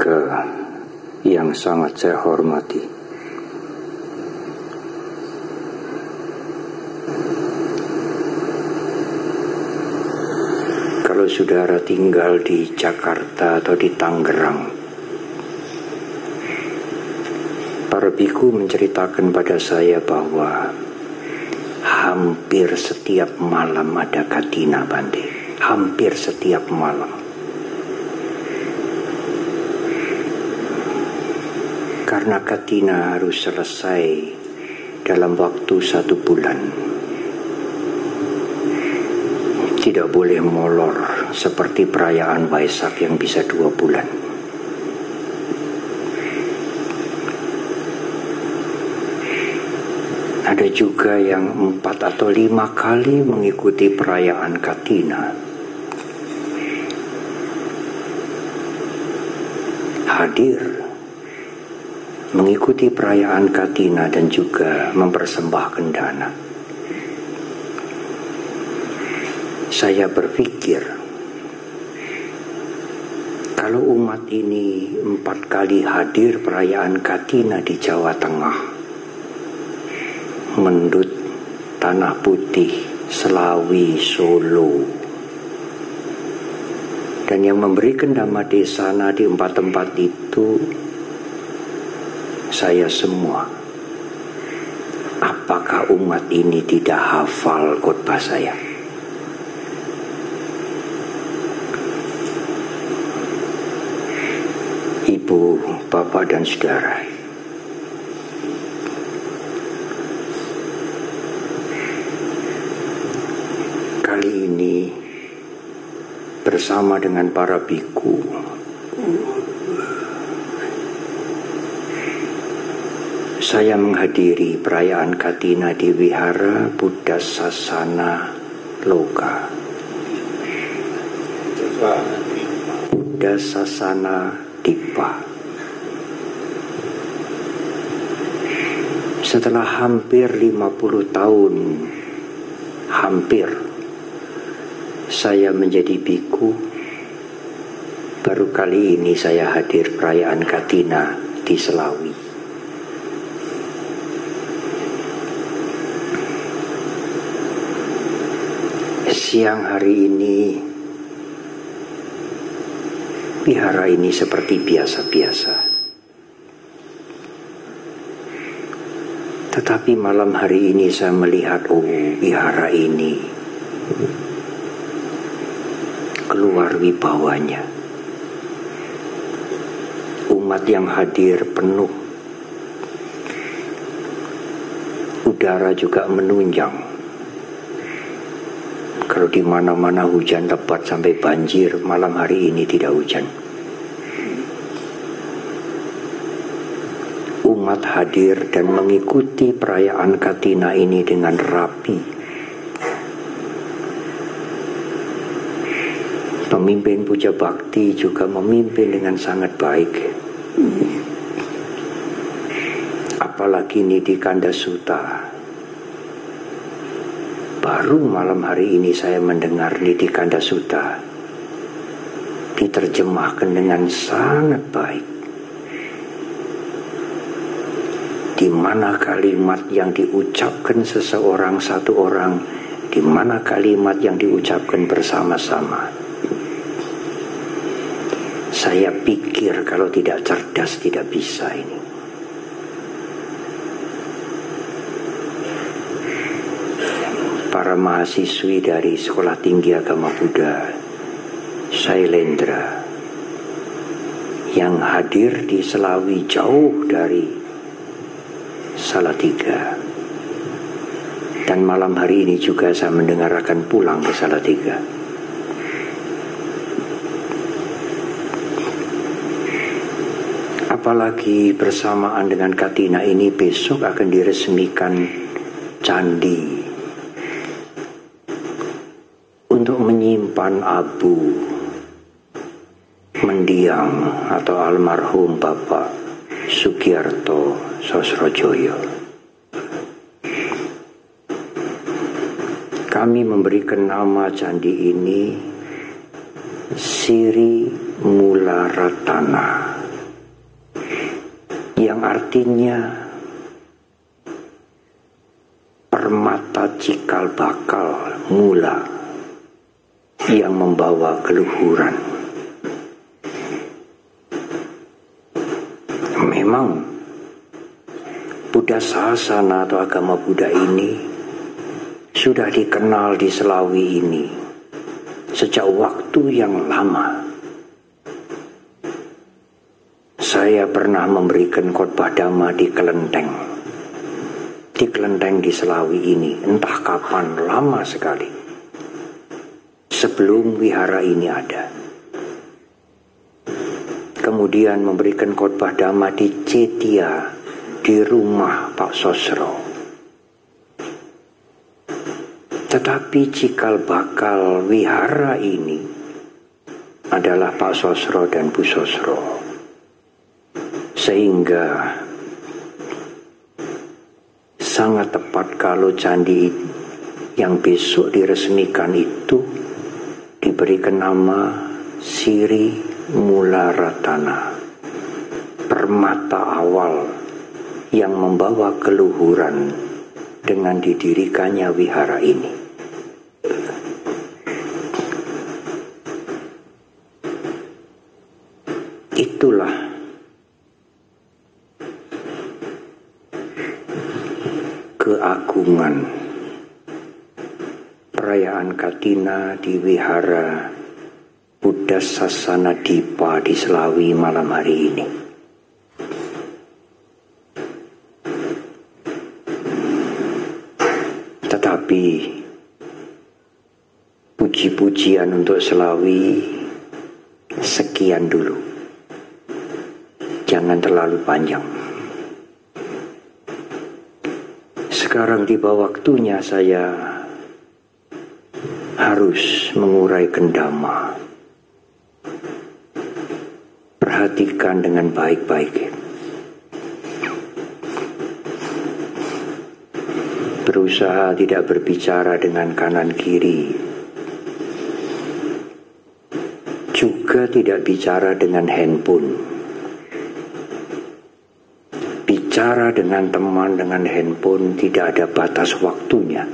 keluarga yang sangat saya hormati, kalau saudara tinggal di Jakarta atau di Tangerang, para biku menceritakan pada saya bahwa hampir setiap malam ada Katina, Bante. Hampir setiap malam. Karena Katina harus selesai dalam waktu 1 bulan. Tidak boleh molor seperti perayaan Waisak yang bisa 2 bulan. Ada juga yang 4 atau 5 kali mengikuti perayaan Katina. Hadir mengikuti perayaan Katina dan juga mempersembahkan dana. Saya berpikir, kalau umat ini 4 kali hadir perayaan Katina di Jawa Tengah, Mendut, Tanah Putih, Selawi, Solo, dan yang memberikan nama desana di 4 tempat itu saya semua. Apakah umat ini tidak hafal khotbah saya? Ibu, bapak, dan saudara, kali ini bersama dengan para biku saya menghadiri perayaan Katina di Wihara Buddha Sasana Loka. Buddha Sasana Dipa. Setelah hampir 50 tahun, saya menjadi biku, baru kali ini saya hadir perayaan Katina di Selawi. Siang hari ini, wihara ini seperti biasa-biasa. Tetapi malam hari ini saya melihat, wihara ini keluar wibawanya. Umat yang hadir penuh. Udara juga menunjang. Kalau di mana-mana hujan lebat sampai banjir, malam hari ini tidak hujan. Umat hadir dan mengikuti perayaan Katina ini dengan rapi. Pemimpin puja bakti juga memimpin dengan sangat baik. Apalagi ini di Kandasuta. Baru malam hari ini saya mendengar Nidi Kandasuta diterjemahkan dengan sangat baik. Di mana kalimat yang diucapkan seseorang satu orang, di mana kalimat yang diucapkan bersama-sama. Saya pikir kalau tidak cerdas tidak bisa ini. Para mahasiswi dari Sekolah Tinggi Agama Buddha Sailendra yang hadir di Selawi jauh dari Salatiga, dan malam hari ini juga saya mendengar akan pulang ke Salatiga. Apalagi bersamaan dengan Katina ini besok akan diresmikan candi untuk menyimpan abu mendiang atau almarhum Bapak Sugiarto Sosrojoyo. Kami memberikan nama candi ini Siri Mula Ratana. artinya permata cikal bakal mula yang membawa keluhuran. Memang Buddha Sasana atau agama Buddha ini sudah dikenal di Selawi ini sejak waktu yang lama. Saya pernah memberikan khotbah Dhamma di Kelenteng di Selawi ini, entah kapan, lama sekali, sebelum wihara ini ada. Kemudian memberikan khotbah Dhamma di Cetia, di rumah Pak Sosro. Tetapi cikal bakal wihara ini adalah Pak Sosro dan Bu Sosro. Sehingga sangat tepat kalau candi yang besok diresmikan itu diberikan nama Siri Mularatana, permata awal yang membawa keluhuran dengan didirikannya wihara ini. Itulah keagungan perayaan Katina di wihara Buddha Sasana Dipa di Selawi malam hari ini. Tetapi puji-pujian untuk Selawi sekian dulu, jangan terlalu panjang. Sekarang tiba waktunya saya harus menguraikan Dhamma. Perhatikan dengan baik-baik. Berusaha tidak berbicara dengan kanan kiri. Juga tidak bicara dengan handphone. Bicara dengan teman dengan handphone tidak ada batas waktunya.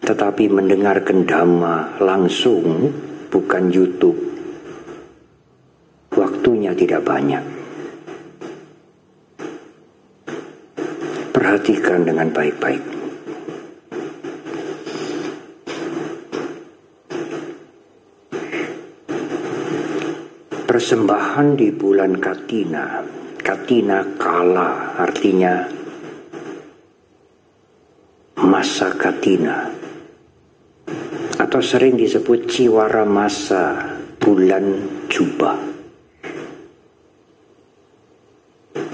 Tetapi mendengarkan Dhamma langsung, bukan YouTube, waktunya tidak banyak. Perhatikan dengan baik-baik. Persembahan di bulan Katina. Katina kala artinya masa Katina, atau sering disebut Ciwara masa bulan Juba.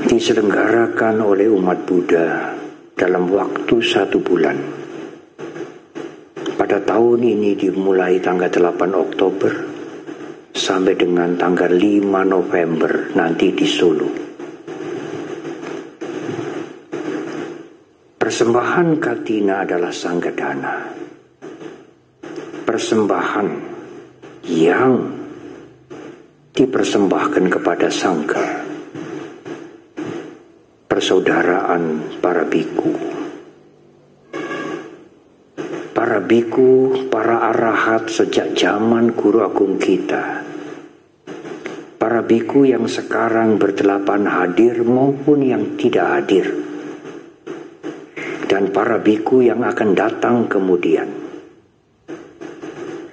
Diselenggarakan oleh umat Buddha dalam waktu 1 bulan. Pada tahun ini dimulai tanggal 8 Oktober sampai dengan tanggal 5 November nanti di Solo. Persembahan Katina adalah Sanggadana. Persembahan yang dipersembahkan kepada Sangha. Persaudaraan para biku. Para biku, para arahat sejak zaman Guru Agung kita. Para biku yang sekarang berdelapan hadir maupun yang tidak hadir. Dan para biku yang akan datang kemudian.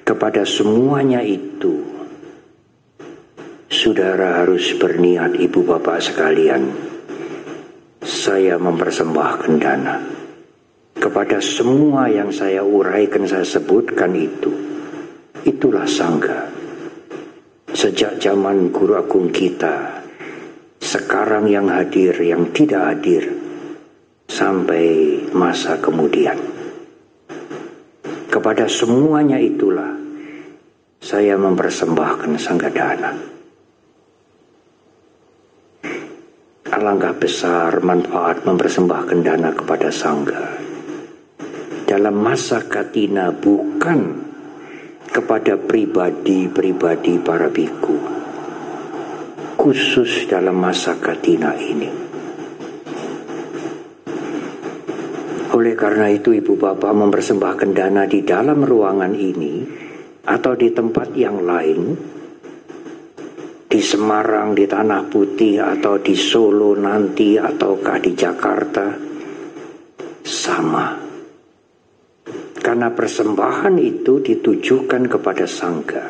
Kepada semuanya itu, saudara harus berniat, ibu bapak sekalian, saya mempersembahkan dana. Kepada semua yang saya uraikan, saya sebutkan itu, itulah Sangha. Sejak zaman Guru Agung kita, sekarang yang hadir, yang tidak hadir, sampai masa kemudian. Kepada semuanya itulah saya mempersembahkan Sanggadana. Alangkah besar manfaat mempersembahkan dana kepada Sangha dalam masa Katina, bukan kepada pribadi-pribadi para biku. khusus dalam masa katina ini. Oleh karena itu Ibu Bapak mempersembahkan dana di dalam ruangan ini atau di tempat yang lain, di Semarang, di Tanah Putih, atau di Solo nanti, ataukah di Jakarta, sama. Karena persembahan itu ditujukan kepada Sangga.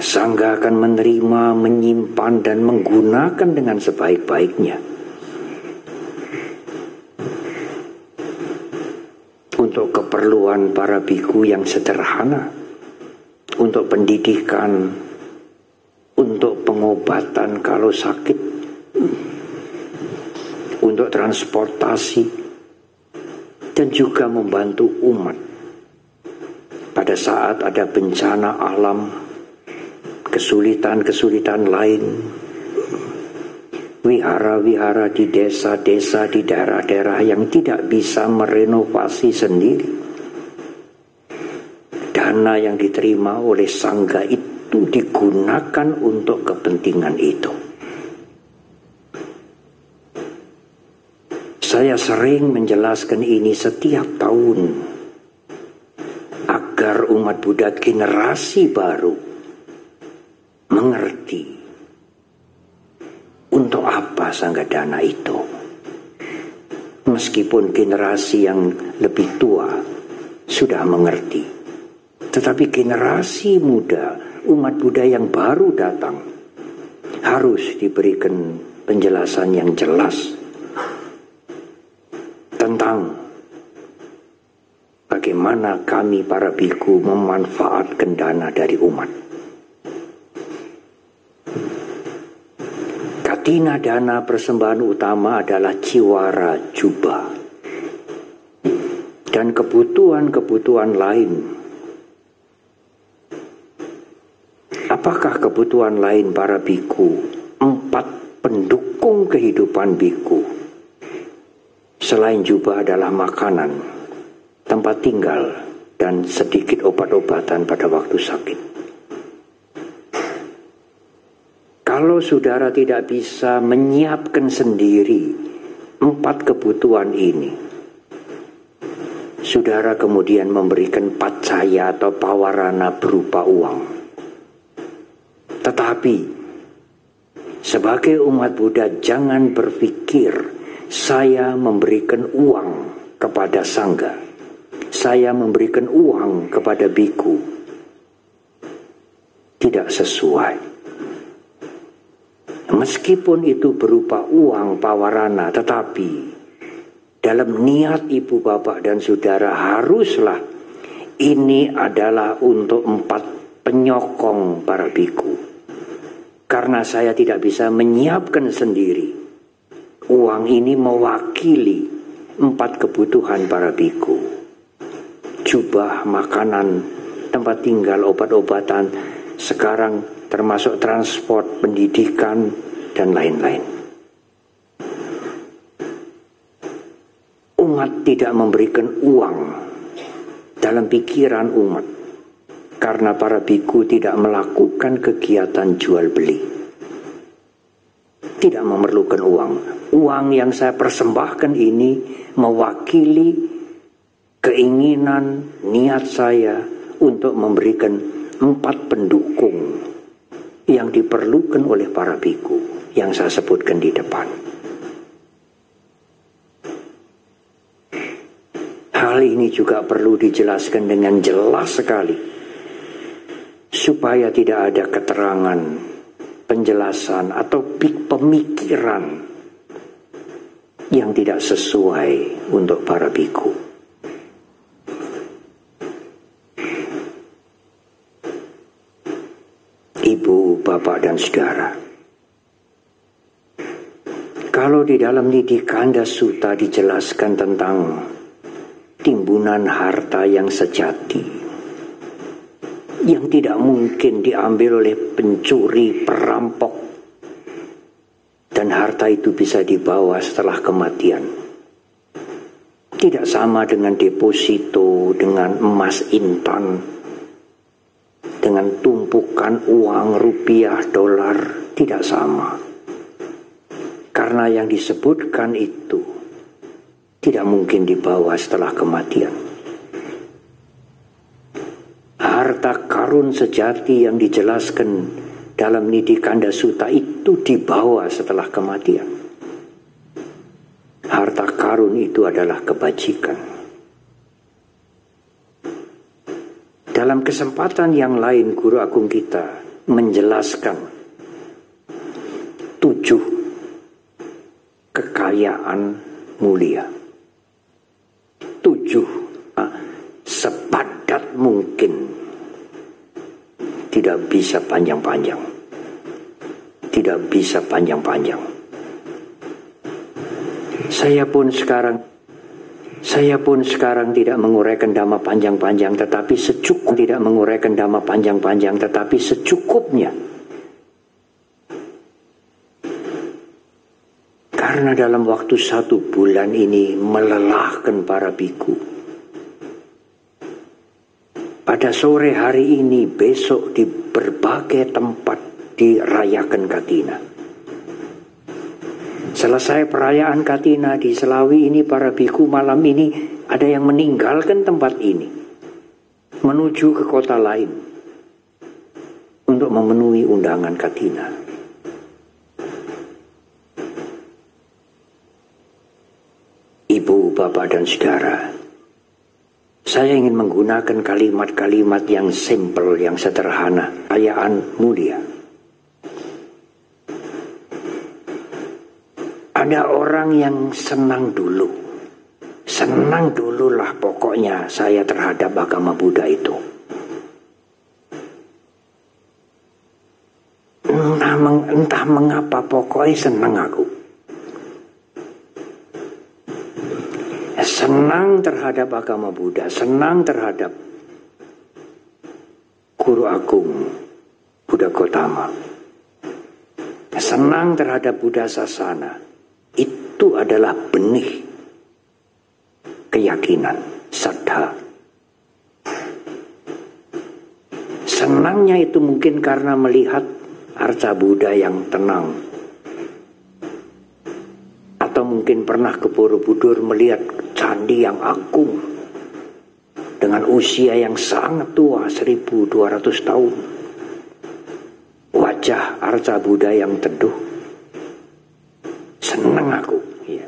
Sangga akan menerima, menyimpan, dan menggunakan dengan sebaik-baiknya untuk keperluan para biku yang sederhana, untuk pendidikan, untuk pengobatan kalau sakit, untuk transportasi, dan juga membantu umat pada saat ada bencana alam, kesulitan-kesulitan lain. Wihara-wihara di desa-desa, di daerah-daerah yang tidak bisa merenovasi sendiri, dana yang diterima oleh Sangga itu digunakan untuk kepentingan itu. Saya sering menjelaskan ini setiap tahun agar umat Buddha generasi baru mengerti untuk apa Sangga Dana itu. Meskipun generasi yang lebih tua sudah mengerti, tetapi generasi muda, umat Buddha yang baru datang, harus diberikan penjelasan yang jelas tentang bagaimana kami para biku memanfaatkan dana dari umat. Katina dana persembahan utama adalah ciwara jubah dan kebutuhan-kebutuhan lain. Apakah kebutuhan lain para biku? 4 pendukung kehidupan biku selain jubah adalah makanan, tempat tinggal, dan sedikit obat-obatan pada waktu sakit. Kalau saudara tidak bisa menyiapkan sendiri 4 kebutuhan ini, saudara kemudian memberikan pacaya atau pawarana berupa uang. Tetapi sebagai umat Buddha jangan berpikir saya memberikan uang kepada Sangga, saya memberikan uang kepada biku. Tidak sesuai. Meskipun itu berupa uang pawarana, tetapi dalam niat ibu bapak dan saudara haruslah ini adalah untuk 4 penyokong para biku. Karena saya tidak bisa menyiapkan sendiri, uang ini mewakili 4 kebutuhan para biku. Jubah, makanan, tempat tinggal, obat-obatan, sekarang termasuk transport, pendidikan, dan lain-lain. Umat tidak memberikan uang dalam pikiran umat karena para biku tidak melakukan kegiatan jual beli. Tidak memerlukan uang. Uang yang saya persembahkan ini mewakili keinginan, niat saya untuk memberikan 4 pendukung yang diperlukan oleh para biku yang saya sebutkan di depan. Hal ini juga perlu dijelaskan dengan jelas sekali supaya tidak ada keterangan, penjelasan atau pemikiran yang tidak sesuai untuk para biku. Ibu, bapak, dan saudara, kalau di dalam Nidhi Kanda Sutta dijelaskan tentang timbunan harta yang sejati, yang tidak mungkin diambil oleh pencuri, perampok, dan harta itu bisa dibawa setelah kematian. Tidak sama dengan deposito, dengan emas intan, dengan tumpukan tumpukan uang, rupiah, dolar tidak sama. Karena yang disebutkan itu tidak mungkin dibawa setelah kematian. Harta karun sejati yang dijelaskan dalam Nidi Kanda Sutta itu dibawa setelah kematian. Harta karun itu adalah kebajikan. Dalam kesempatan yang lain, Guru Agung kita menjelaskan 7 kekayaan mulia. 7 sepadat mungkin, tidak bisa panjang-panjang, tidak bisa panjang-panjang. Saya pun sekarang tidak menguraikan dhamma panjang-panjang, tetapi secukupnya. Karena dalam waktu 1 bulan ini melelahkan para biku. Pada sore hari ini, besok di berbagai tempat dirayakan Katina. Selesai perayaan Katina di Selawi ini, para biku malam ini ada yang meninggalkan tempat ini menuju ke kota lain untuk memenuhi undangan Katina. Ibu, bapak, dan saudara, saya ingin menggunakan kalimat-kalimat yang simple, yang sederhana. Kekayaan mulia. Ada orang yang senang dululah pokoknya saya terhadap agama Buddha itu. Entah mengapa pokoknya senang aku. Senang terhadap agama Buddha, senang terhadap Guru Agung Buddha Gautama, senang terhadap Buddha Sasana. Itu adalah benih keyakinan, saddha. Senangnya itu mungkin karena melihat arca Buddha yang tenang, atau mungkin pernah ke Borobudur melihat candi yang agung dengan usia yang sangat tua, 1200 tahun. Wajah arca Buddha yang teduh. Senang aku, ya.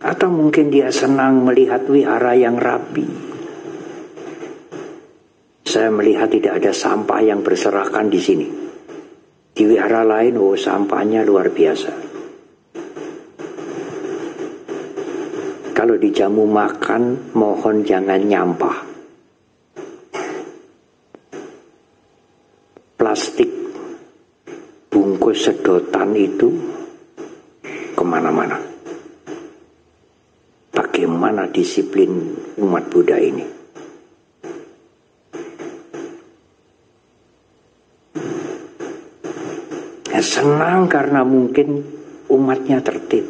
Atau mungkin dia senang melihat wihara yang rapi. Saya melihat tidak ada sampah yang berserakan di sini. Di wihara lain, sampahnya luar biasa. Kalau dijamu makan, mohon jangan nyampah. Plastik bungkus sedotan itu kemana-mana. Bagaimana disiplin umat Buddha ini? Senang karena mungkin umatnya tertib.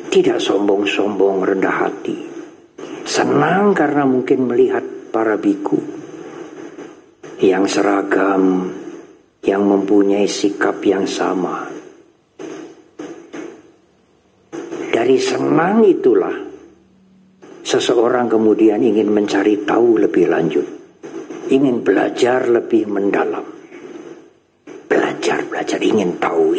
Tidak sombong-sombong, rendah hati. Senang karena mungkin melihat para biku yang seragam, yang mempunyai sikap yang sama. Dari senang itulah seseorang kemudian ingin mencari tahu lebih lanjut, ingin belajar lebih mendalam. Belajar, ingin tahu.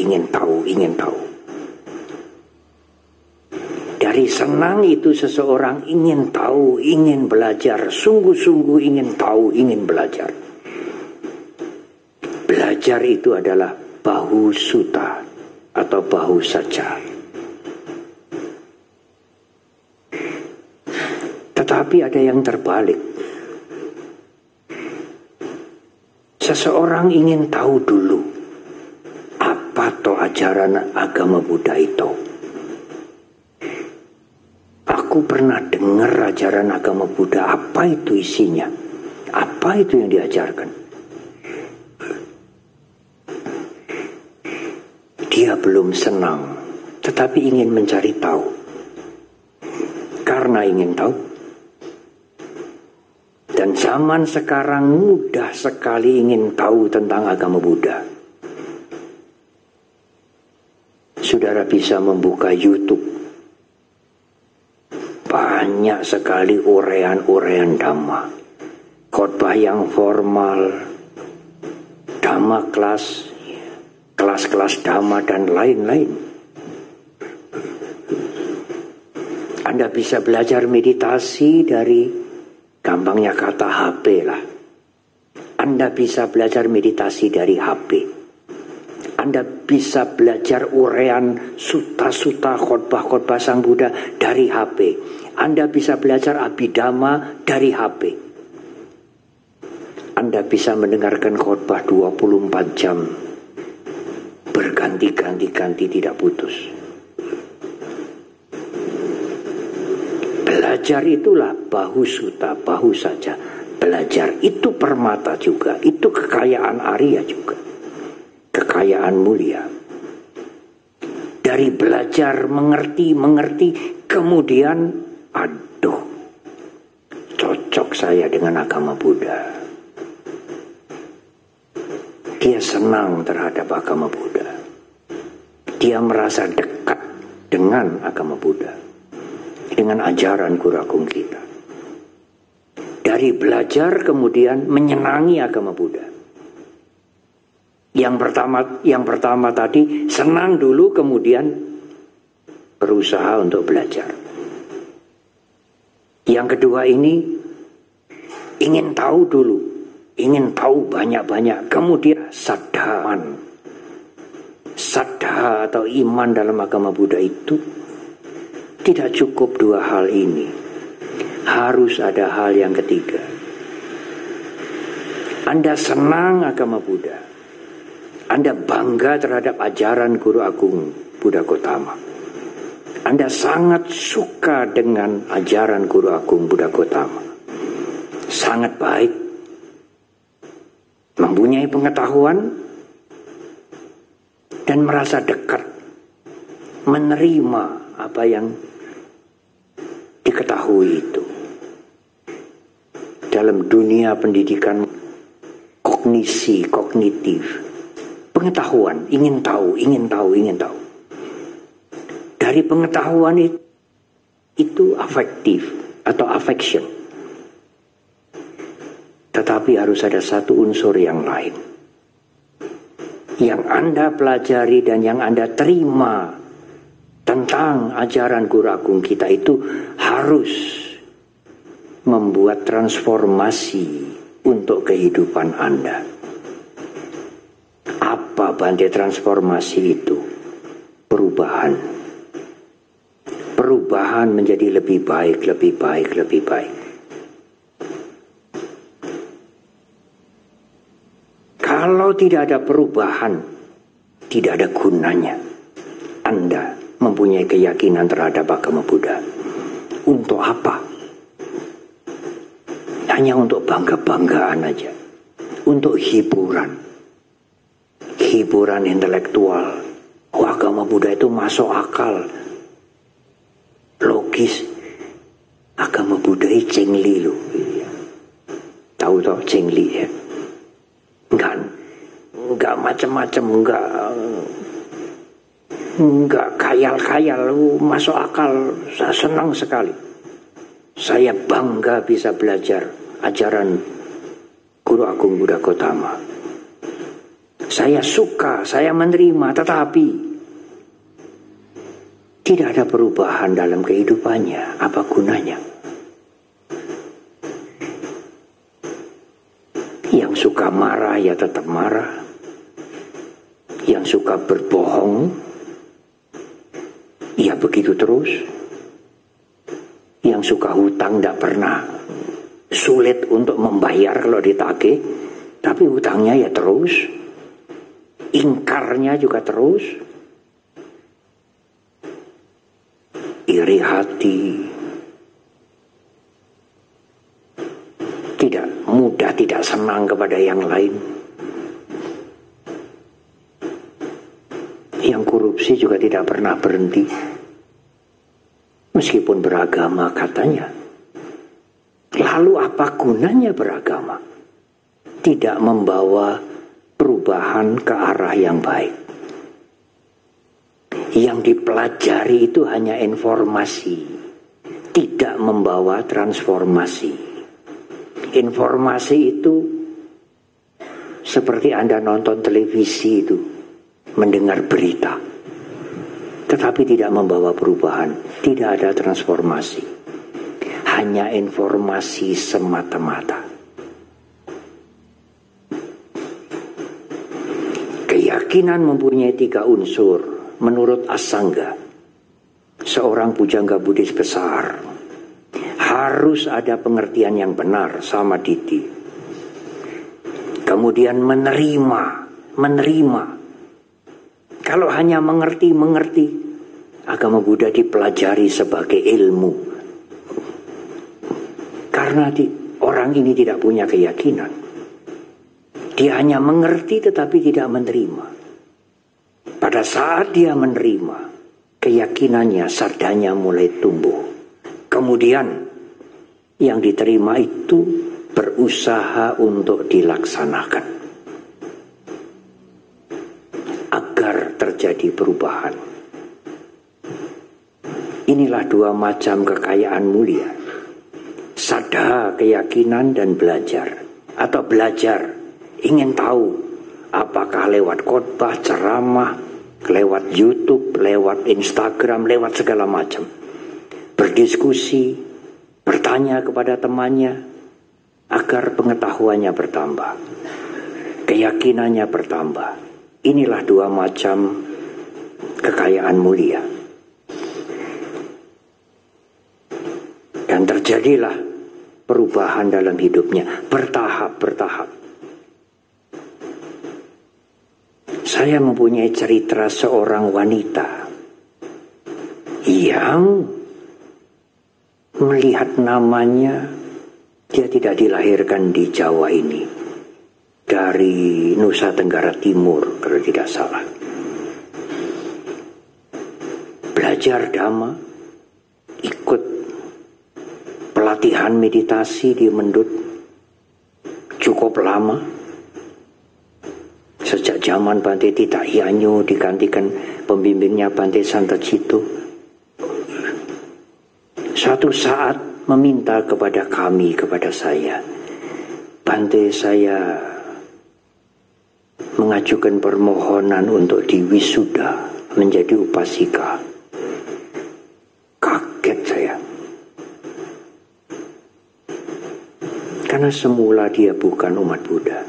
Dari senang itu seseorang ingin tahu, ingin belajar, sungguh-sungguh ingin tahu, ingin belajar. Belajar itu adalah bahu sutta atau bahu saja. Tetapi ada yang terbalik. Seseorang ingin tahu dulu apa toh ajaran agama Buddha itu. Aku pernah dengar ajaran agama Buddha, apa itu isinya? Apa itu yang diajarkan? Dia belum senang, tetapi ingin mencari tahu. Karena ingin tahu, Dan zaman sekarang mudah sekali ingin tahu tentang agama Buddha. Saudara bisa membuka YouTube. Banyak sekali urean-urean dhamma. Khotbah yang formal, dhamma kelas, kelas-kelas dhamma dan lain-lain. Anda bisa belajar meditasi dari gampangnya kata HP lah. Anda bisa belajar meditasi dari HP. Anda bisa belajar urean suta-suta khotbah-khotbah Sang Buddha dari HP. Anda bisa belajar Abhidhamma dari HP. Anda bisa mendengarkan khotbah 24 jam. Berganti-ganti tidak putus. Belajar itulah bahu suta, bahu saja. Belajar itu permata juga. Itu kekayaan Arya juga. Kekayaan mulia. Dari belajar mengerti, kemudian aduh, cocok saya dengan agama Buddha. Dia senang terhadap agama Buddha. Dia merasa dekat dengan agama Buddha, dengan ajaran Guru Agung kita. Dari belajar kemudian menyenangi agama Buddha. Yang pertama tadi senang dulu, kemudian berusaha untuk belajar. Yang kedua ini ingin tahu dulu, ingin tahu banyak-banyak, kemudian saddha atau iman dalam agama Buddha itu tidak cukup dua hal ini. Harus ada hal yang ketiga. Anda senang agama Buddha. Anda bangga terhadap ajaran Guru Agung Buddha Gautama. Anda sangat suka dengan ajaran Guru Agung Buddha Gautama. Sangat baik. Mempunyai pengetahuan dan merasa dekat. Menerima apa yang diketahui itu. Dalam dunia pendidikan kognisi, kognitif. Pengetahuan, ingin tahu. Dari pengetahuan itu afektif atau affection. Tetapi harus ada satu unsur yang lain. Yang Anda pelajari dan yang Anda terima tentang ajaran Guru Agung kita itu harus membuat transformasi untuk kehidupan Anda. Apa bantai transformasi itu? Perubahan. Perubahan menjadi lebih baik. Kalau tidak ada perubahan, tidak ada gunanya Anda mempunyai keyakinan terhadap agama Buddha. Untuk apa? Hanya untuk bangga-banggaan aja. Untuk hiburan. Hiburan intelektual. Oh, agama Buddha itu masuk akal. Logis. Agama Buddha itu Cheng-li loh. Tahu toh Cheng-li ya? Enggak macam-macam, enggak khayal-khayal, masuk akal. Saya senang sekali. Saya bangga bisa belajar ajaran Guru Agung Buddha Gautama. Saya suka, saya menerima, tetapi tidak ada perubahan dalam kehidupannya. Apa gunanya? Yang suka marah ya tetap marah. Yang suka berbohong ya begitu terus. Yang suka hutang tidak pernah sulit untuk membayar kalau ditagih, tapi hutangnya ya terus. Ingkarnya juga terus. Iri hati. Tidak mudah, tidak senang kepada yang lain. Yang korupsi juga tidak pernah berhenti. Meskipun beragama katanya. Lalu apa gunanya beragama? Tidak membawa perubahan ke arah yang baik. Yang dipelajari itu hanya informasi, tidak membawa transformasi. Informasi itu seperti Anda nonton televisi itu, mendengar berita, tetapi tidak membawa perubahan, tidak ada transformasi. Hanya informasi semata-mata. Keyakinan mempunyai 3 unsur menurut Asanga, seorang pujangga Buddhis besar. Harus ada pengertian yang benar sama Diti. Kemudian menerima. Kalau hanya mengerti, agama Buddha dipelajari sebagai ilmu. Karena orang ini tidak punya keyakinan. Dia hanya mengerti tetapi tidak menerima. Pada saat dia menerima, keyakinannya, sardanya mulai tumbuh. Kemudian yang diterima itu berusaha untuk dilaksanakan agar terjadi perubahan. Inilah 2 macam kekayaan mulia. Sada, keyakinan, dan belajar. Atau belajar, ingin tahu apakah lewat khotbah, ceramah, lewat YouTube, lewat Instagram, lewat segala macam. Berdiskusi, bertanya kepada temannya agar pengetahuannya bertambah, keyakinannya bertambah. Inilah 2 macam kekayaan mulia. Dan terjadilah perubahan dalam hidupnya bertahap. Saya mempunyai cerita seorang wanita yang melihat namanya, dia tidak dilahirkan di Jawa ini, dari Nusa Tenggara Timur kalau tidak salah. Belajar Dhamma, ikut pelatihan meditasi di Mendut cukup lama. Sejak zaman Bante Tita Hyanyo digantikan pembimbingnya Bante Santacito. Suatu saat meminta kepada kami, kepada saya, Bante, saya mengajukan permohonan untuk diwisuda menjadi upasika. Kaget saya. Karena semula dia bukan umat Buddha.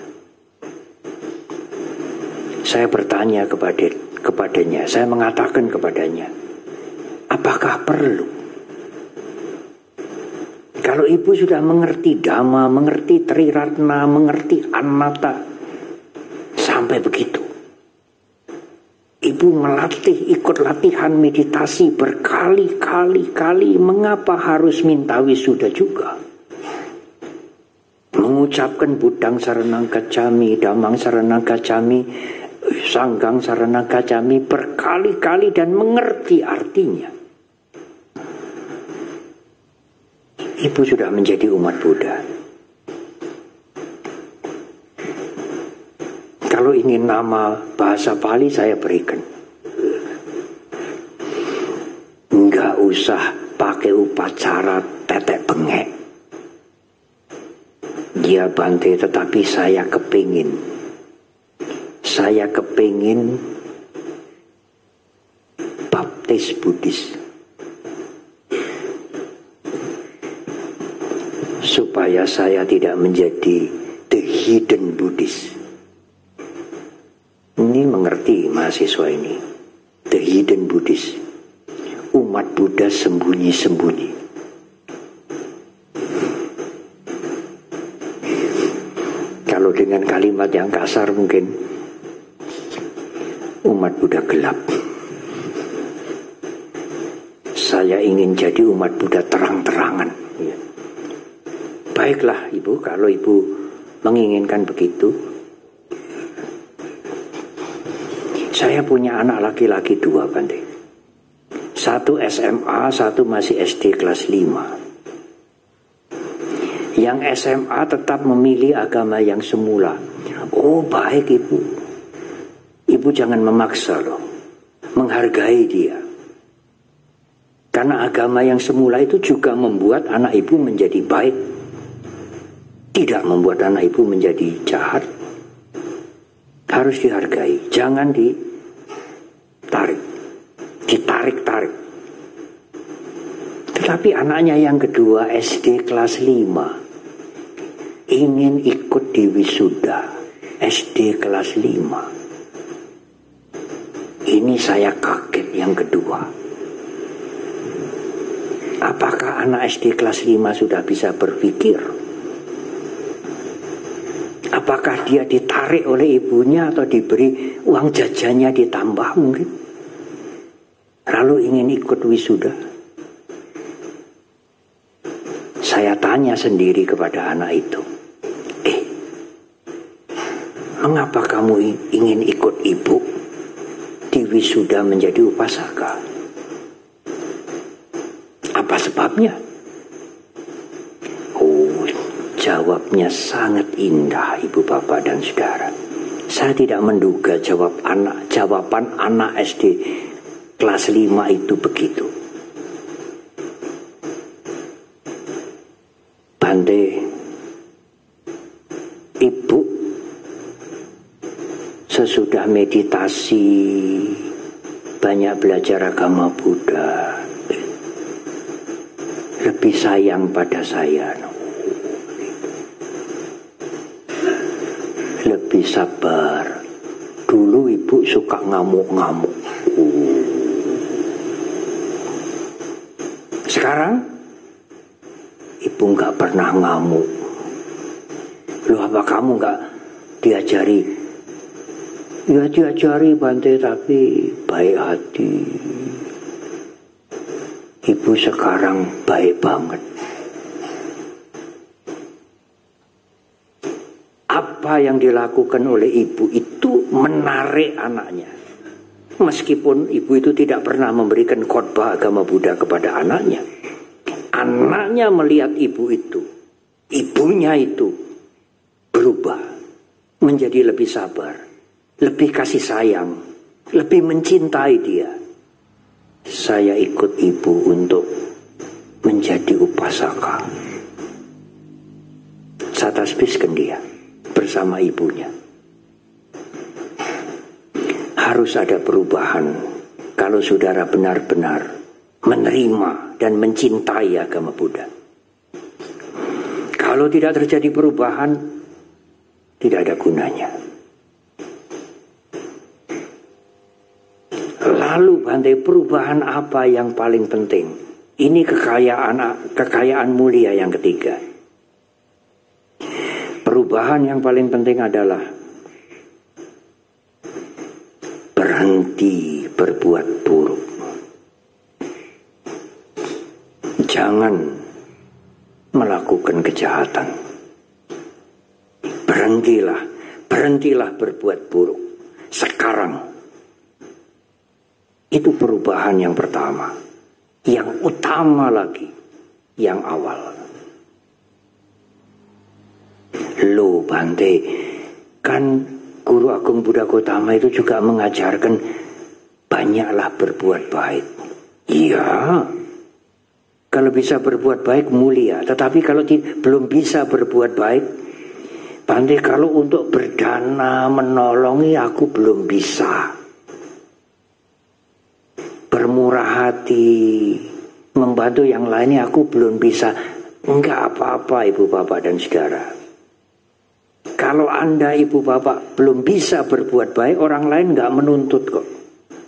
Saya bertanya kepadanya, saya mengatakan kepadanya, apakah perlu? Kalau ibu sudah mengerti Dhamma, mengerti Triratna, mengerti Anatta, sampai begitu. Ibu melatih, ikut latihan meditasi berkali-kali, mengapa harus minta wisuda juga? Mengucapkan Buddhang Saranang Gacchami, Dhammang Saranang Gacchami, Sanggang Saranang Gacchami berkali-kali dan mengerti artinya. Ibu sudah menjadi umat Buddha. Kalau ingin nama bahasa Pali saya berikan. Enggak usah pakai upacara tetek bengek. Dia Bante, tetapi saya kepingin baptis Buddhis. Supaya saya tidak menjadi the hidden Buddhist. Ini mengerti mahasiswa ini. The hidden Buddhist. Umat Buddha sembunyi-sembunyi. Kalau dengan kalimat yang kasar mungkin umat Buddha gelap. Saya ingin jadi umat Buddha terang-terangan. Baiklah ibu, kalau ibu menginginkan begitu. Saya punya anak laki-laki 2 Bante. 1 SMA, 1 masih SD kelas 5. Yang SMA tetap memilih agama yang semula. Oh baik ibu. Ibu jangan memaksa loh. Menghargai dia. Karena agama yang semula itu juga membuat anak ibu menjadi baik. Tidak membuat anak ibu menjadi jahat. Harus dihargai. Jangan ditarik. Ditarik-tarik. Tetapi anaknya yang kedua SD kelas 5 ingin ikut di wisuda SD kelas 5. Ini saya kaget yang kedua. Apakah anak SD kelas 5 sudah bisa berpikir? Apakah dia ditarik oleh ibunya atau diberi uang jajannya ditambah mungkin? Lalu ingin ikut wisuda. Saya tanya sendiri kepada anak itu. Mengapa kamu ingin ikut ibu di wisuda menjadi upasaka? Apa sebabnya? Oh, jawabnya sangat indah ibu bapak dan saudara. Saya tidak menduga jawaban anak SD kelas 5 itu begitu. Bante, ibu sesudah meditasi banyak belajar agama Buddha, lebih sayang pada saya, lebih sabar. Dulu ibu suka ngamuk-ngamuk. Sekarang ibu nggak pernah ngamuk. Loh, apa kamu nggak diajari? Ya diajari Bante, tapi baik hati. Ibu sekarang baik banget. Apa yang dilakukan oleh ibu itu menarik anaknya. Meskipun ibu itu tidak pernah memberikan khotbah agama Buddha kepada anaknya. Anaknya melihat ibu itu, ibunya itu berubah menjadi lebih sabar, lebih kasih sayang, lebih mencintai dia. Saya ikut ibu untuk menjadi upasaka. Saya tasbihkan dia bersama ibunya. Harus ada perubahan kalau saudara benar-benar menerima dan mencintai agama Buddha. Kalau tidak terjadi perubahan, tidak ada gunanya. Lalu Bante, perubahan apa yang paling penting? Ini kekayaan mulia yang ketiga. Perubahan yang paling penting adalah berhenti berbuat buruk. Jangan melakukan kejahatan. Berhentilah berbuat buruk. Sekarang. Itu perubahan yang pertama. Yang utama lagi. Yang awal. Loh Bante, kan Guru Agung Buddha Gautama itu juga mengajarkan banyaklah berbuat baik. Iya, kalau bisa berbuat baik mulia. Tetapi kalau belum bisa berbuat baik, Bante, kalau untuk berdana menolongi aku belum bisa. Bermurah hati, membantu yang lainnya aku belum bisa. Enggak apa-apa ibu bapak dan saudara. Kalau Anda ibu bapak belum bisa berbuat baik, orang lain enggak menuntut kok.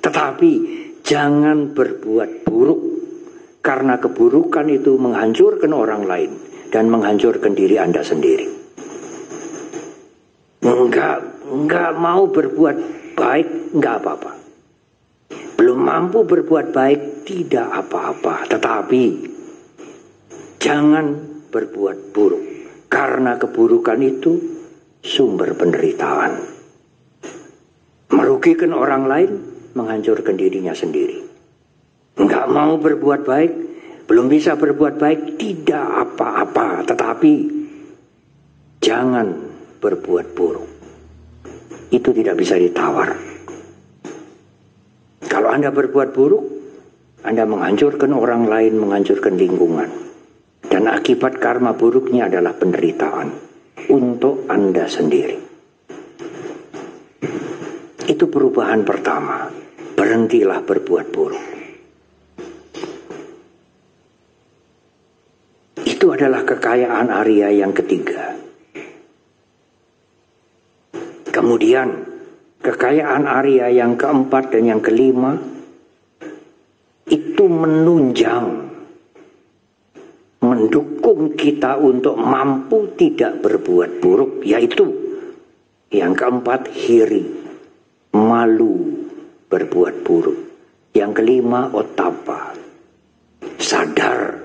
Tetapi jangan berbuat buruk. Karena keburukan itu menghancurkan orang lain dan menghancurkan diri Anda sendiri. Enggak mau berbuat baik, enggak apa-apa. Belum mampu berbuat baik, tidak apa-apa. Tetapi jangan berbuat buruk. Karena keburukan itu sumber penderitaan. Merugikan orang lain, menghancurkan dirinya sendiri. Enggak mau berbuat baik, belum bisa berbuat baik, tidak apa-apa. Tetapi Jangan berbuat buruk. Itu tidak bisa ditawar. Kalau Anda berbuat buruk, Anda menghancurkan orang lain, menghancurkan lingkungan. Dan akibat karma buruknya adalah penderitaan untuk Anda sendiri. Itu perubahan pertama. Berhentilah berbuat buruk. Itu adalah kekayaan Arya yang ketiga. Kemudian kekayaan Arya yang keempat dan yang kelima itu menunjang, mendukung kita untuk mampu tidak berbuat buruk, yaitu yang keempat hiri, malu berbuat buruk. Yang kelima otapa, sadar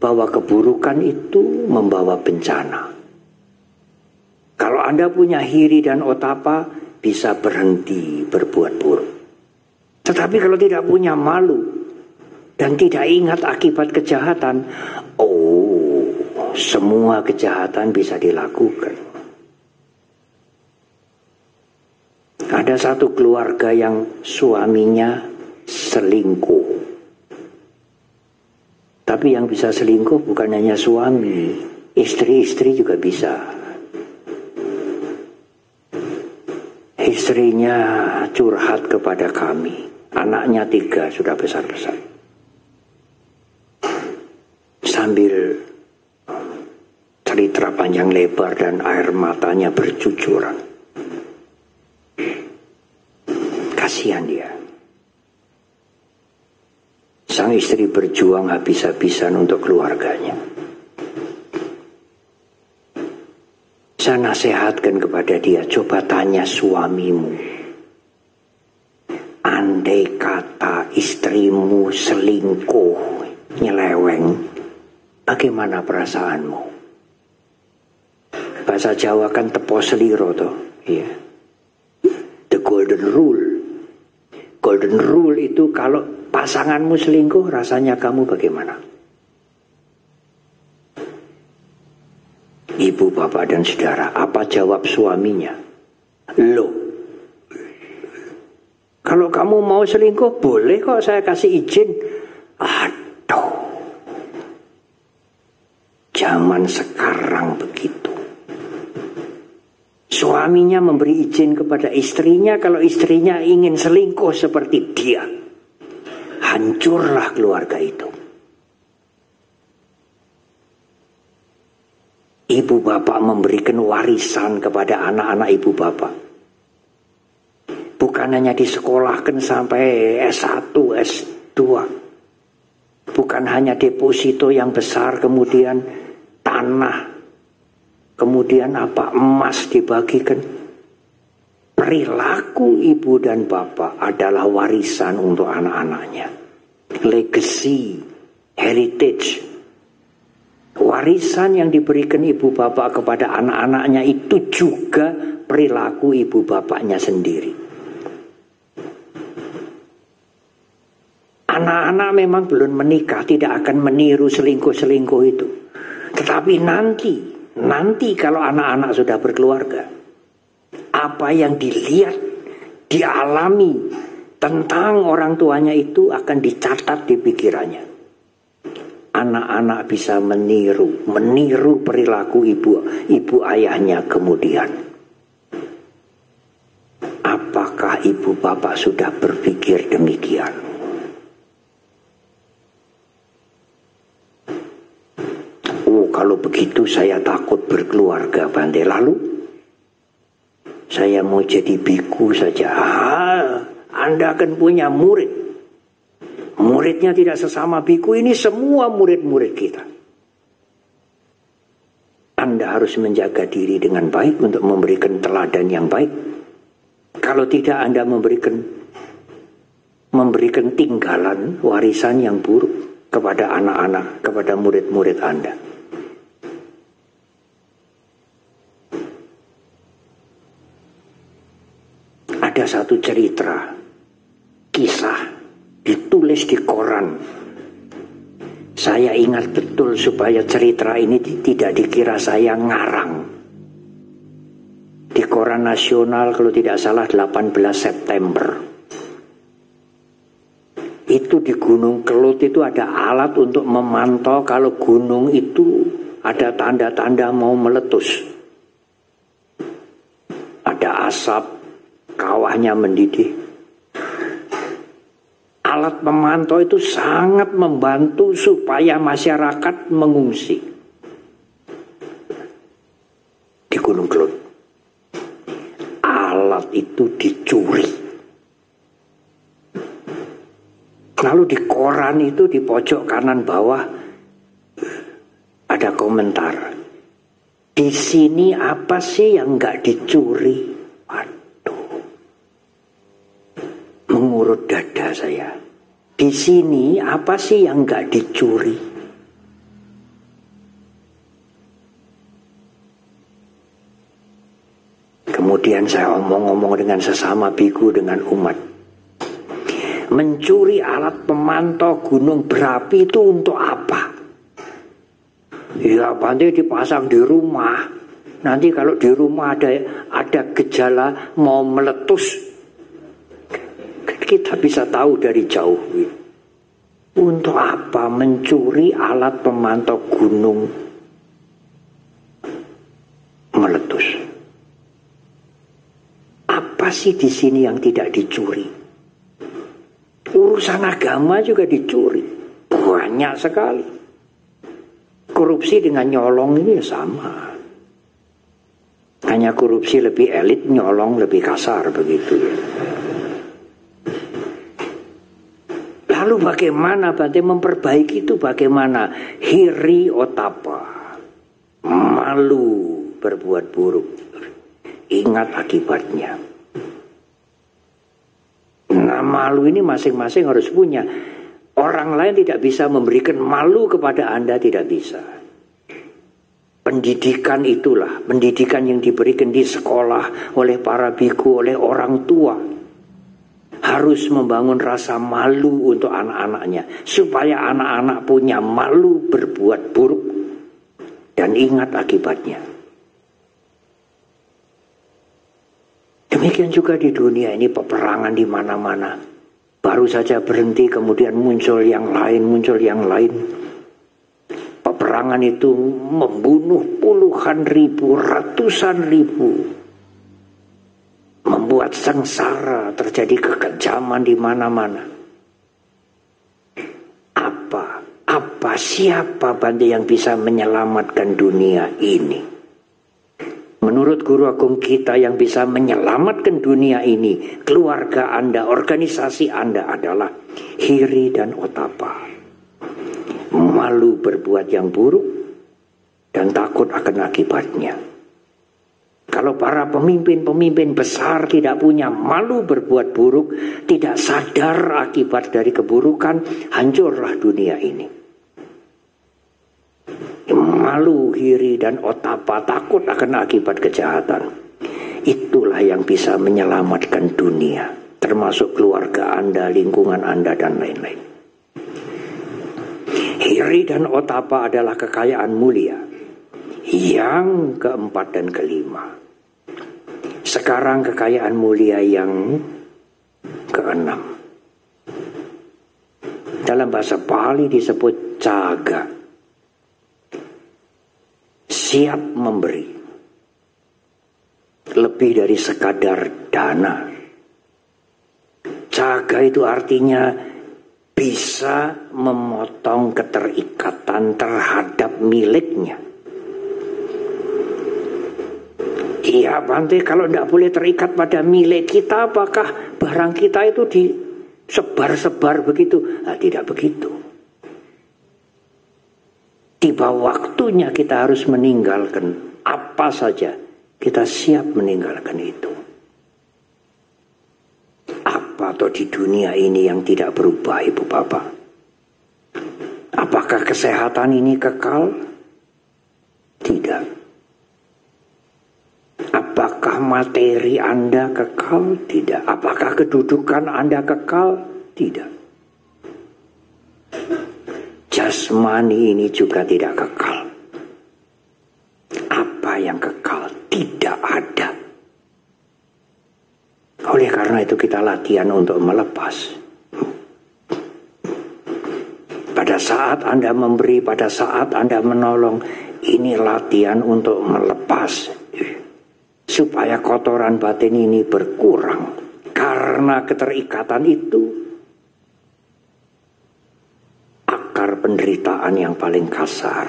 bahwa keburukan itu membawa bencana. Kalau Anda punya hiri dan otapa, bisa berhenti berbuat buruk. Tetapi kalau tidak punya malu dan tidak ingat akibat kejahatan, semua kejahatan bisa dilakukan. Ada satu keluarga yang suaminya selingkuh. Tapi yang bisa selingkuh bukan hanya suami, istri-istri juga bisa. Istrinya curhat kepada kami, anaknya 3 sudah besar-besar. Sambil cerita panjang lebar dan air matanya bercucuran. Kasihan dia. Sang istri berjuang habis-habisan untuk keluarganya. Saya nasihatkan kepada dia, coba tanya suamimu. Andai kata istrimu selingkuh, nyeleweng, bagaimana perasaanmu? Bahasa Jawa kan tepo seliro toh, iya. The golden rule. Golden rule itu kalau pasanganmu selingkuh, rasanya kamu bagaimana? Ibu, bapak, dan saudara, apa jawab suaminya? Loh, kalau kamu mau selingkuh, boleh kok saya kasih izin. Aduh, zaman sekarang begitu. Suaminya memberi izin kepada istrinya kalau istrinya ingin selingkuh seperti dia. Hancurlah keluarga itu. Ibu bapak memberikan warisan kepada anak-anak ibu bapak. Bukan hanya disekolahkan sampai S1, S2. Bukan hanya deposito yang besar, kemudian tanah, kemudian emas dibagikan. Perilaku ibu dan bapak adalah warisan untuk anak-anaknya. Legacy, heritage. Warisan yang diberikan ibu bapak kepada anak-anaknya itu juga perilaku ibu bapaknya sendiri. Anak-anak memang belum menikah tidak akan meniru selingkuh-selingkuh itu. Tetapi nanti kalau anak-anak sudah berkeluarga, apa yang dilihat, dialami tentang orang tuanya itu akan dicatat di pikirannya. Anak-anak bisa meniru perilaku ibu ayahnya kemudian. Apakah ibu bapak sudah berpikir demikian? Kalau begitu saya takut berkeluarga, Bante. Lalu saya mau jadi biku saja. Anda akan punya murid. Muridnya tidak sesama biku, ini semua murid-murid kita. Anda harus menjaga diri dengan baik untuk memberikan teladan yang baik. Kalau tidak, Anda memberikan tinggalan warisan yang buruk kepada anak-anak, kepada murid-murid Anda. Ada satu cerita, kisah ditulis di koran. Saya ingat betul supaya cerita ini tidak dikira saya ngarang. Di koran nasional kalau tidak salah 18 September. Itu di Gunung Kelut itu ada alat untuk memantau kalau gunung itu ada tanda-tanda mau meletus. Ada asap, kawahnya mendidih. Alat pemantau itu sangat membantu supaya masyarakat mengungsi di Gunung Kelut. Alat itu dicuri. Lalu di koran itu di pojok kanan bawah ada komentar. Di sini apa sih yang nggak dicuri? Waduh, mengurut dada saya. Di sini apa sih yang nggak dicuri? Kemudian saya omong-omong dengan sesama biku, dengan umat. Mencuri alat pemantau gunung berapi itu untuk apa? Ya, nanti dipasang di rumah. Nanti kalau di rumah ada gejala mau meletus, kita bisa tahu dari jauh. Untuk apa mencuri alat pemantau gunung meletus? Apa sih di sini yang tidak dicuri? Urusan agama juga dicuri. Banyak sekali. Korupsi dengan nyolong ini sama. Hanya korupsi lebih elit, nyolong lebih kasar begitu ya. Lalu bagaimana Bante memperbaiki itu? Bagaimana? Hiri otapa, malu berbuat buruk, ingat akibatnya. Nah, malu ini masing-masing harus punya. Orang lain tidak bisa memberikan malu kepada Anda, tidak bisa. Pendidikan itulah, pendidikan yang diberikan di sekolah oleh para biku, oleh orang tua. Harus membangun rasa malu untuk anak-anaknya. Supaya anak-anak punya malu berbuat buruk. Dan ingat akibatnya. Demikian juga di dunia ini peperangan di mana-mana. Baru saja berhenti kemudian muncul yang lain, muncul yang lain. Peperangan itu membunuh puluhan ribu, ratusan ribu. Membuat sengsara, terjadi kekejaman di mana-mana. Siapa Bante yang bisa menyelamatkan dunia ini? Menurut Guru Agung kita yang bisa menyelamatkan dunia ini, keluarga Anda, organisasi Anda adalah hiri dan otapa. Malu berbuat yang buruk dan takut akan akibatnya. Kalau para pemimpin-pemimpin besar tidak punya malu berbuat buruk, tidak sadar akibat dari keburukan, hancurlah dunia ini. Malu, hiri, dan otapa, takut akan akibat kejahatan. Itulah yang bisa menyelamatkan dunia, termasuk keluarga Anda, lingkungan Anda, dan lain-lain. Hiri dan otapa adalah kekayaan mulia. Yang keempat dan kelima. Sekarang kekayaan mulia yang keenam. Dalam bahasa Pali disebut caga. Siap memberi. Lebih dari sekadar dana. Caga itu artinya bisa memotong keterikatan terhadap miliknya. Iya Bante, kalau tidak boleh terikat pada milik kita, apakah barang kita itu disebar-sebar begitu? Nah, tidak begitu. Tiba waktunya kita harus meninggalkan apa saja. Kita siap meninggalkan itu. Apa atau di dunia ini yang tidak berubah, Ibu Bapak? Apakah kesehatan ini kekal? Tidak. Apakah materi Anda kekal? Tidak. Apakah kedudukan Anda kekal? Tidak. Jasmani ini juga tidak kekal. Apa yang kekal? Tidak ada. karena itu kita latihan untuk melepas. Pada saat Anda memberi, pada saat Anda menolong, ini latihan untuk melepas. Supaya kotoran batin ini berkurang. Karena keterikatan itu, akar penderitaan yang paling kasar.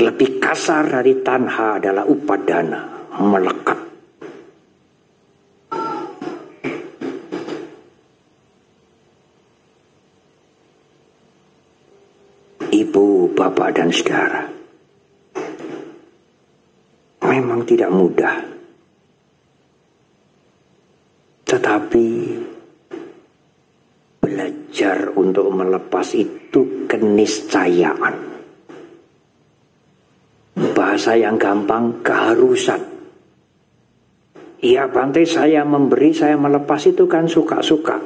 Lebih kasar dari tanha adalah upadana, melekat. Ibu, bapak, dan saudara, memang tidak mudah, tetapi belajar untuk melepas itu keniscayaan. Bahasa yang gampang, keharusan. Ya, Bante, saya memberi, saya melepas itu kan suka-suka.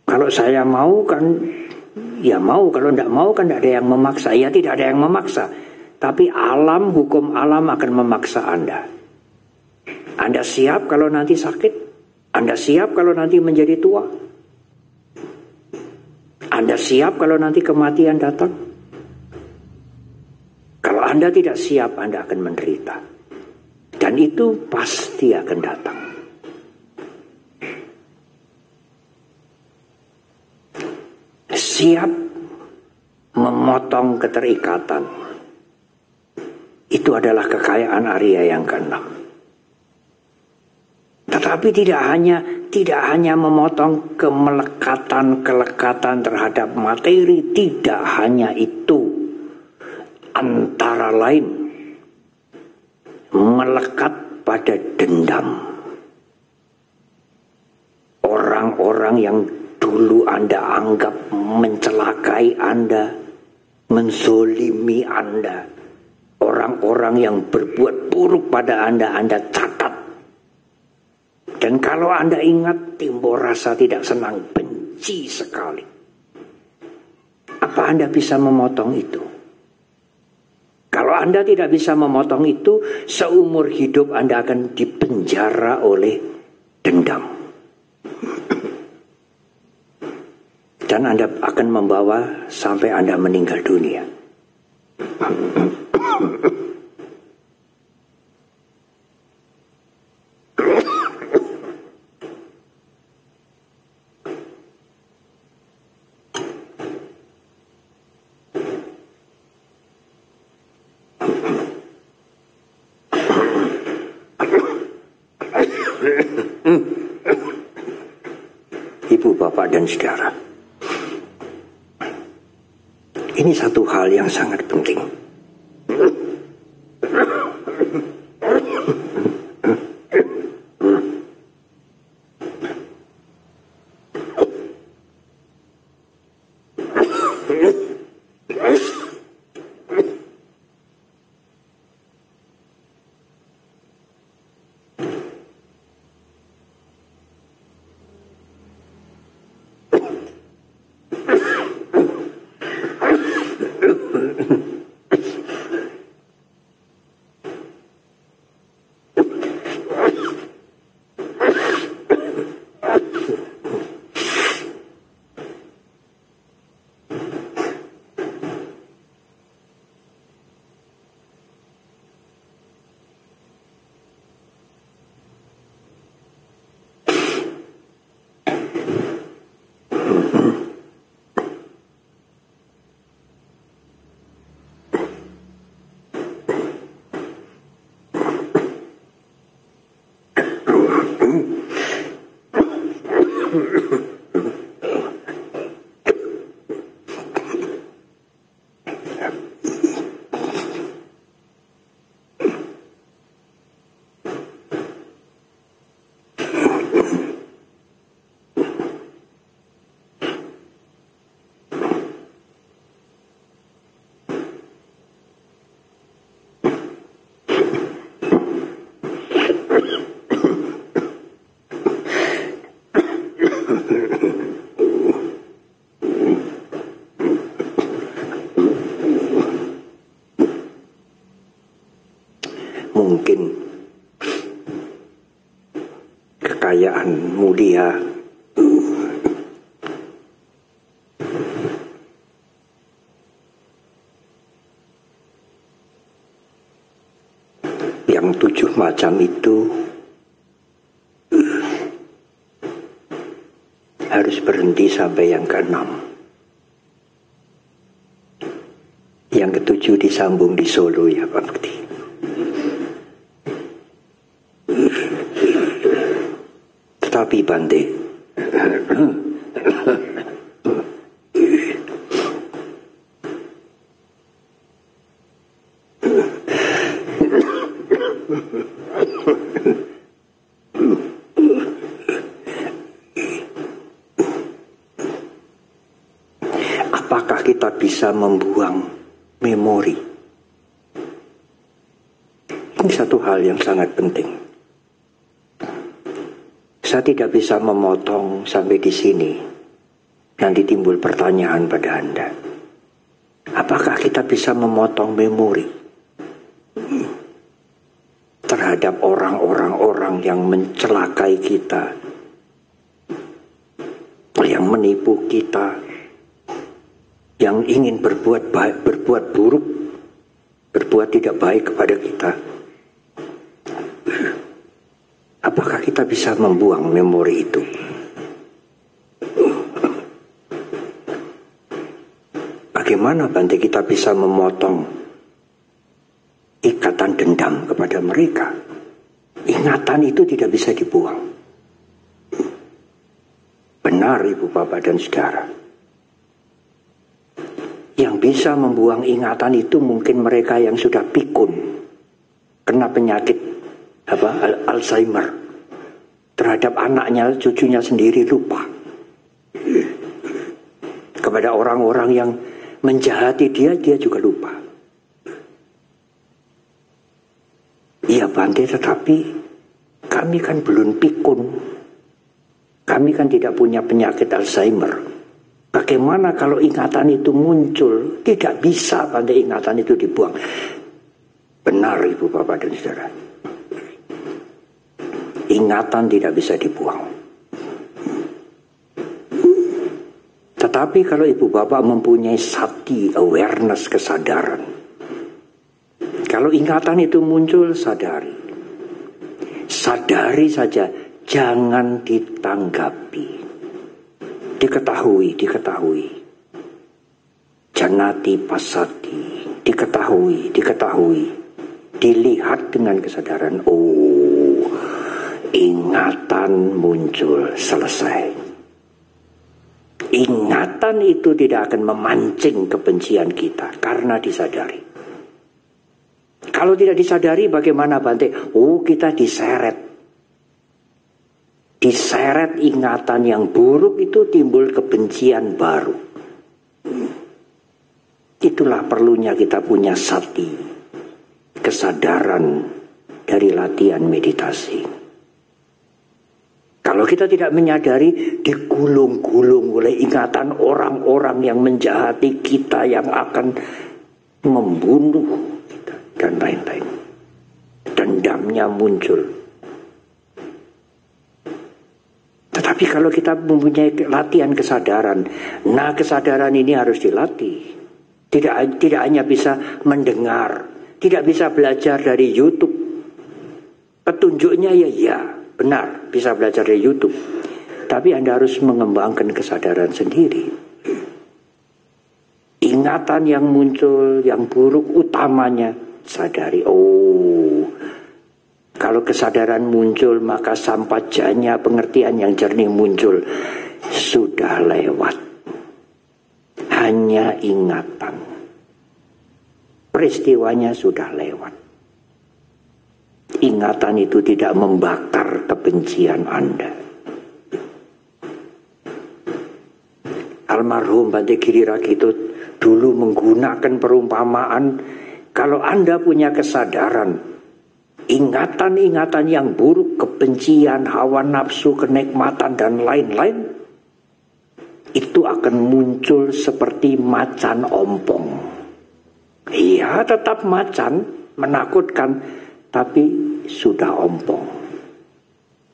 Kalau saya mau kan ya mau, kalau tidak mau kan tidak ada yang memaksa. Ya, tidak ada yang memaksa. Tapi alam, hukum alam akan memaksa Anda. Anda siap kalau nanti sakit? Anda siap kalau nanti menjadi tua? Anda siap kalau nanti kematian datang? Kalau Anda tidak siap, Anda akan menderita. Dan itu pasti akan datang. Siap memotong keterikatan. Itu adalah kekayaan Arya yang keenam. Tetapi tidak hanya memotong kelekatan terhadap materi, tidak hanya itu. Antara lain melekat pada dendam. Orang-orang yang dulu Anda anggap mencelakai Anda, menzolimi Anda, orang-orang yang berbuat buruk pada Anda catat. Dan kalau Anda ingat, timbul rasa tidak senang, benci sekali. Apa Anda bisa memotong itu? Kalau Anda tidak bisa memotong itu, seumur hidup Anda akan dipenjara oleh dendam. Dan Anda akan membawa sampai Anda meninggal dunia. Ibu, bapak, dan saudara, ini satu hal yang sangat penting. kekayaan mulia. Yang 7 macam itu harus berhenti sampai yang ke-6. Yang ke-7 disambung di Solo ya Pak Bukti. Tetapi Bante, apakah kita bisa membuang memori? Ini satu hal yang sangat penting. Saya tidak bisa memotong sampai di sini. Nanti timbul pertanyaan pada Anda. Apakah kita bisa memotong memori terhadap orang-orang yang mencelakai kita, yang menipu kita, yang ingin berbuat baik, berbuat buruk, berbuat tidak baik kepada kita? Apakah kita bisa membuang memori itu? Bagaimana Bante kita bisa memotong ikatan dendam kepada mereka? Ingatan itu tidak bisa dibuang. Benar Ibu Bapak dan Saudara. Yang bisa membuang ingatan itu mungkin mereka yang sudah pikun, kena penyakit Alzheimer, terhadap anaknya, cucunya sendiri lupa. Kepada orang-orang yang menjahati dia juga lupa. Iya Bante, tetapi kami kan belum pikun. Kami kan tidak punya penyakit Alzheimer. Bagaimana kalau ingatan itu muncul? Tidak bisa Bante ingatan itu dibuang. Benar Ibu Bapak dan Saudara. Ingatan tidak bisa dibuang. Tetapi kalau Ibu Bapak mempunyai sati, awareness, kesadaran. Kalau ingatan itu muncul, sadari. Sadari saja, jangan ditanggapi. Diketahui. Janati pasati, diketahui. Dilihat dengan kesadaran. Oh, ingatan muncul, selesai. Ingatan itu tidak akan memancing kebencian kita karena disadari. Kalau tidak disadari bagaimana Bante? Oh, kita diseret. Diseret ingatan yang buruk itu timbul kebencian baru. Itulah perlunya kita punya sati, kesadaran dari latihan meditasi. Kalau kita tidak menyadari, digulung-gulung oleh ingatan orang-orang yang menjahati kita, yang akan membunuh kita, dan lain-lain. Dendamnya muncul. Tetapi kalau kita mempunyai latihan kesadaran, nah kesadaran ini harus dilatih. Tidak hanya bisa mendengar, tidak bisa belajar dari YouTube. Petunjuknya ya, benar, bisa belajar dari YouTube. Tapi Anda harus mengembangkan kesadaran sendiri. Ingatan yang muncul, yang buruk utamanya, sadari. Oh, kalau kesadaran muncul, maka sampajanya, pengertian yang jernih muncul. Sudah lewat. Hanya ingatan. Peristiwanya sudah lewat. Ingatan itu tidak membakar kebencian Anda. Almarhum Bante Giri Rakito dulu menggunakan perumpamaan, kalau Anda punya kesadaran, ingatan-ingatan yang buruk, kebencian, hawa nafsu, kenikmatan, dan lain-lain, itu akan muncul seperti macan ompong. Iya, tetap macan, menakutkan, tapi sudah ompong.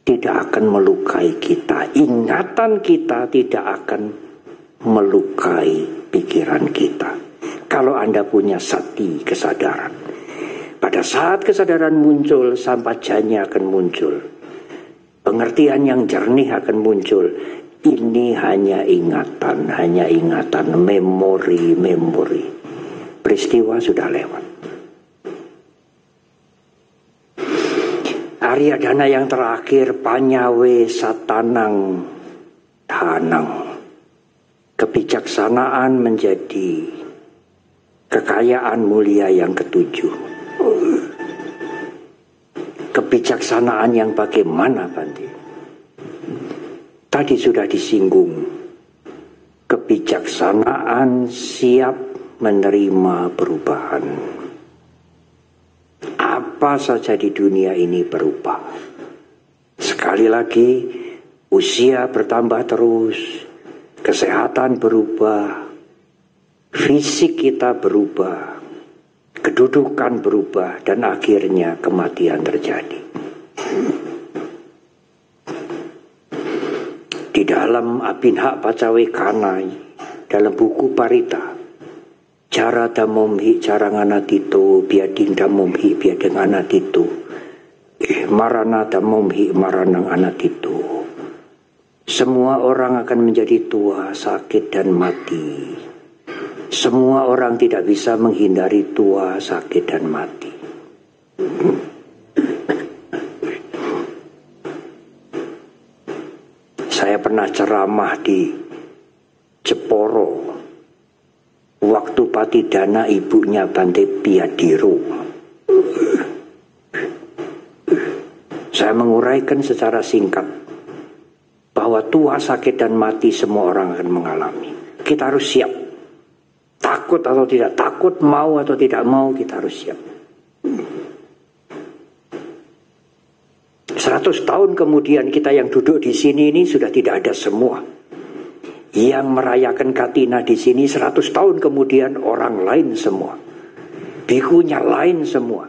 tidak akan melukai kita. Ingatan kita tidak akan melukai pikiran kita. Kalau Anda punya sati kesadaran, pada saat kesadaran muncul, sampajanya akan muncul. Pengertian yang jernih akan muncul. Ini hanya ingatan, memori. Peristiwa sudah lewat. Arya Dana yang terakhir, panyawe satanang hanang. Kebijaksanaan menjadi kekayaan mulia yang ketujuh. Kebijaksanaan yang bagaimana, Bante? Tadi sudah disinggung. Kebijaksanaan siap menerima perubahan. Apa saja di dunia ini berubah. Sekali lagi, usia bertambah terus, kesehatan berubah, fisik kita berubah, kedudukan berubah, dan akhirnya kematian terjadi. Di dalam Abhinha Pacawekanai, dalam buku Parita, Jarada momhi caranganatito biadinda momhi biadenganatito maranata momhi maranang anatito. Semua orang akan menjadi tua, sakit dan mati. Semua orang tidak bisa menghindari tua, sakit dan mati. Saya pernah ceramah di Jeporo waktu Patidana ibunya Bante Piadiro. Saya menguraikan secara singkat bahwa tua, sakit dan mati semua orang akan mengalami. Kita harus siap. Takut atau tidak takut, mau atau tidak mau, kita harus siap. 100 tahun kemudian kita yang duduk di sini ini sudah tidak ada semua. Yang merayakan Katina di sini 100 tahun kemudian orang lain semua. Bikunya lain semua.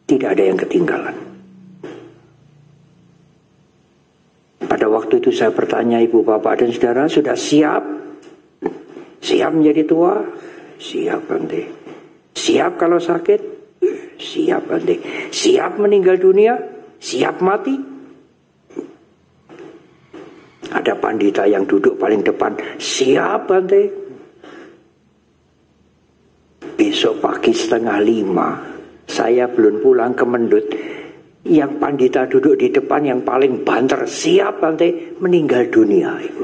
Tidak ada yang ketinggalan. Pada waktu itu saya bertanya ibu, bapak dan saudara, sudah siap? Siap menjadi tua? Siap, Bante. Siap kalau sakit? Siap, Bante. Siap meninggal dunia? Siap mati? Ada pandita yang duduk paling depan. Siap, Bante. Besok pagi 4:30 saya belum pulang ke Mendut. Yang pandita duduk di depan yang paling banter. Siap, Bante, meninggal dunia, Ibu.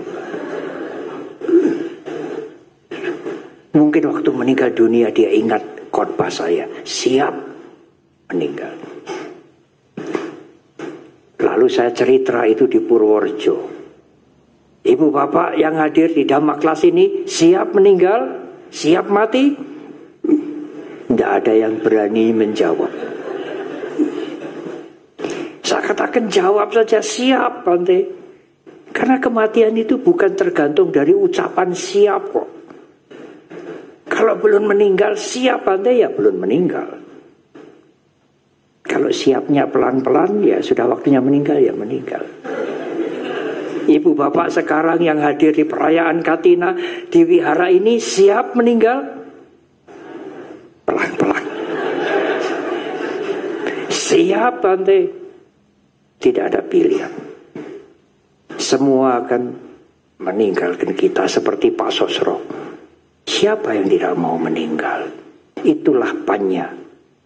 Mungkin waktu meninggal dunia dia ingat khotbah saya. Siap meninggal. Lalu saya cerita itu di Purworejo. Ibu bapak yang hadir di Dhamma kelas ini siap meninggal? Siap mati? Tidak ada yang berani menjawab. Saya katakan jawab saja, siap, Bante. Karena kematian itu bukan tergantung dari ucapan siap kok. Kalau belum meninggal siap, Bante, ya belum meninggal. Kalau siapnya pelan-pelan, ya sudah waktunya meninggal, ya meninggal. Ibu bapak sekarang yang hadir di perayaan Katina di wihara ini siap meninggal? Pelan-pelan. Siap, Bante. Tidak ada pilihan. Semua akan meninggalkan kita seperti Pak Sosro. Siapa yang tidak mau meninggal? Itulah Panya.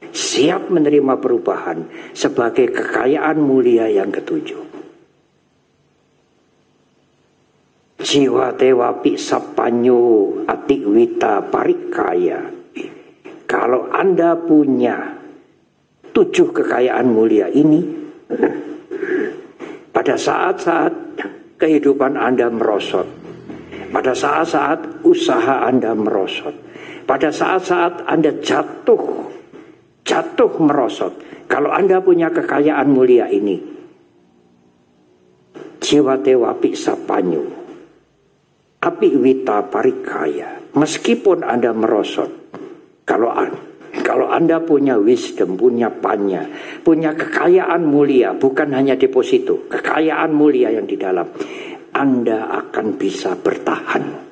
Siap menerima perubahan sebagai kekayaan mulia yang ketujuh. Jiwa tewapi sapanyo atiwita parikaya. Kalau Anda punya 7 kekayaan mulia ini, pada saat-saat kehidupan Anda merosot, pada saat-saat usaha Anda merosot, pada saat-saat Anda jatuh merosot, kalau Anda punya kekayaan mulia ini, jiwa tewapi sapanyo api wita parikaya, meskipun Anda merosot, kalau Kalau Anda punya wisdom, punya panya, punya kekayaan mulia, bukan hanya deposito, kekayaan mulia yang di dalam, Anda akan bisa bertahan.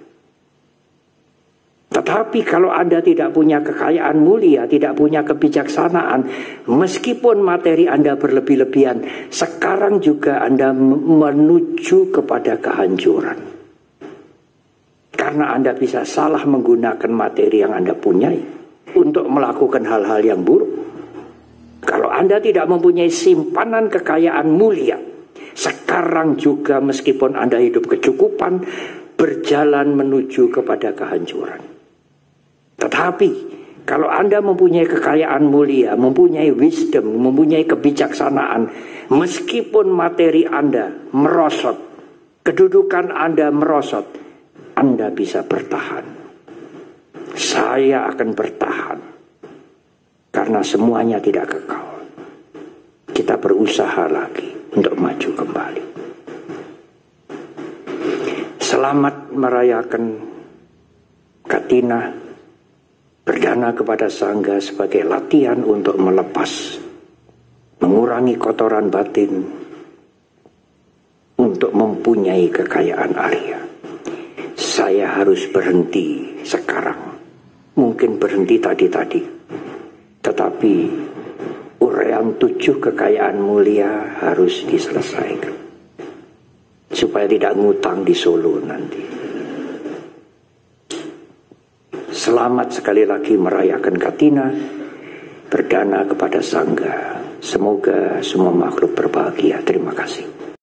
Tetapi kalau Anda tidak punya kekayaan mulia, tidak punya kebijaksanaan, meskipun materi Anda berlebih-lebihan, sekarang juga Anda menuju kepada kehancuran. Karena Anda bisa salah menggunakan materi yang Anda punyai untuk melakukan hal-hal yang buruk. Kalau Anda tidak mempunyai simpanan kekayaan mulia, sekarang juga meskipun Anda hidup kecukupan, berjalan menuju kepada kehancuran. Tetapi kalau Anda mempunyai kekayaan mulia, mempunyai wisdom, mempunyai kebijaksanaan, meskipun materi Anda merosot, kedudukan Anda merosot, Anda bisa bertahan. Saya akan bertahan karena semuanya tidak kekal. Kita berusaha lagi untuk maju kembali. Selamat merayakan Katina berdana kepada Sangga sebagai latihan untuk melepas, mengurangi kotoran batin untuk mempunyai kekayaan Arya. Saya harus berhenti sekarang. Mungkin berhenti tadi-tadi, tetapi uraian 7 kekayaan mulia harus diselesaikan supaya tidak ngutang di Solo nanti. Selamat sekali lagi merayakan Katina berdana kepada Sangga. Semoga semua makhluk berbahagia. Terima kasih.